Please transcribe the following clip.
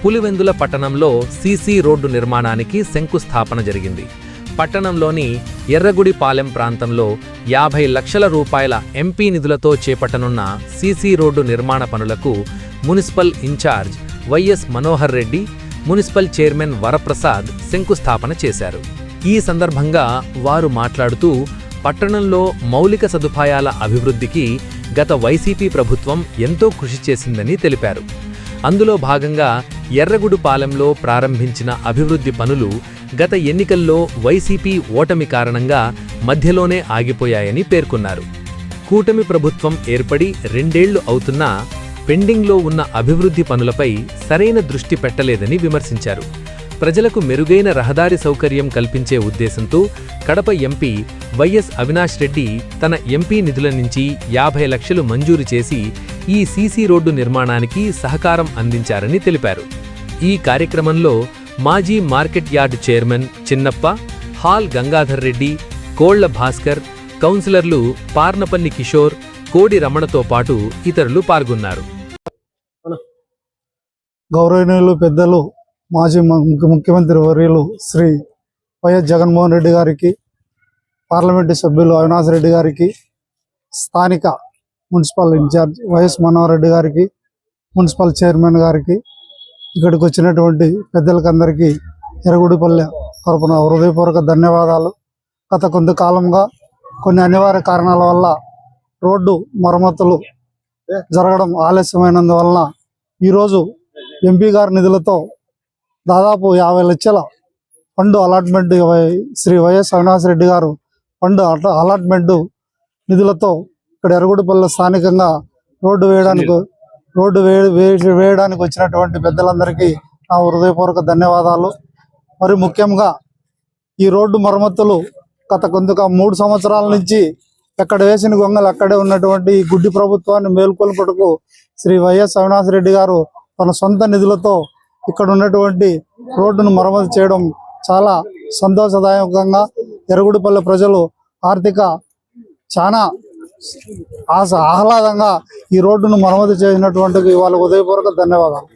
పులివెందుల పట్టణంలో CC road నిర్మాణానికి శంకుస్థాపన జరిగింది. పట్టణంలోని ఎర్రగుడిపాలెం ప్రాంతంలో 50 లక్షల రూపాయల ఎంపీ నిధులతో చేపట్టనున్న సీసీ రోడ్డు నిర్మాణ పనులకు municipal incharge YS Manohar Reddy, municipal chairman Varaprasad శంకుస్థాపన చేశారు. ఈ సందర్భంగా వారు మాట్లాడుతూ పట్టణంలో మౌలిక సదుపాయాల అభివృద్ధికి గత వైసీపీ ప్రభుత్వం ఎంతో కృషి చేసిందని తెలిపారు. అందులో భాగంగా ఎర్రగుడిపాలెంలో ప్రారంభించిన అభివృద్ధి పనులు గత ఎన్నికల్లో వైసీపీ ఓటమి కారణంగా మధ్యలోనే ఆగిపోయాయని పేర్కొన్నారు. కూటమి ప్రభుత్వం ఏర్పడి 2 ఏళ్లు అవుతున్నా పెండింగ్లో ఉన్న అభివృద్ధి పనులపై సరైన దృష్టి పెట్టలేదని విమర్శించారు. ప్రజలకు మెరుగైన రహదారి సౌకర్యం కల్పించే ఉద్దేశంతో కడప ఎంపీ వైఎస్ అవినాష్ రెడ్డి తన ఎంపీ నిధుల నుంచి 50 లక్షలు మంజూరు చేసి ఈ సీసీ రోడ్డు నిర్మాణానికి సహకారం అందించారని తెలిపారు. ఈ కార్యక్రమంలో మాజీ మార్కెట్ యార్డ్ చైర్మన్ చిన్నప్ప, హాల్ గంగాధర్ రెడ్డి, కోళ్ల భాస్కర్, కౌన్సిలర్లు పార్నపల్లి కిషోర్, కోడి రమణతో పాటు ఇతరులు పాల్గొన్నారు. గౌరవనీయులు పెద్దలు మాజీ ముఖ్యమంత్రి వర్యులు శ్రీ వైఎస్ జగన్మోహన్ రెడ్డి గారికి, పార్లమెంటు సభ్యులు అవినాష్ రెడ్డి గారికి, స్థానిక municipal incharge YS Manohar Reddy గారికి, మున్సిపల్ చైర్మన్ గారికి, ఇక్కడికి వచ్చినటువంటి పెద్దలకందరికీ ఎర్రగుడిపల్లె తరపున హృదయపూర్వక ధన్యవాదాలు. గత కొంతకాలంగా కొన్ని అనివార్య కారణాల వల్ల రోడ్డు మరమ్మతులు జరగడం ఆలస్యమైనందువలన ఈరోజు ఎంపీ గారి నిధులతో దాదాపు 50 లక్షల fund allotment Shri YS Avinash Reddy గారు ఫండ్ అలాట్మెంట్ నిధులతో ఇక్కడ ఎర్రగుడిపల్లె స్థానికంగా రోడ్డు వేయడానికి వచ్చినటువంటి పెద్దలందరికీ నా హృదయపూర్వక ధన్యవాదాలు. మరి ముఖ్యంగా ఈ రోడ్డు మరమ్మతులు గత 3 సంవత్సరాల నుంచి ఎక్కడ వేసిన గొంగలు అక్కడే ఉన్నటువంటి ఈ గుడ్డి ప్రభుత్వాన్ని మేల్కొల్పుటకు శ్రీ వైఎస్ అవినాష్ రెడ్డి గారు తన సొంత నిధులతో ఇక్కడ ఉన్నటువంటి రోడ్డును మరమ్మతు చేయడం చాలా సంతోషదాయకంగా, ఎర్రగుడిపల్లె ప్రజలు చాలా ఆహ్లాదంగా ఈ రోడ్డును మరమ్మతు చేసినటువంటి వాళ్ళకు హృదయపూర్వక ధన్యవాదాలు.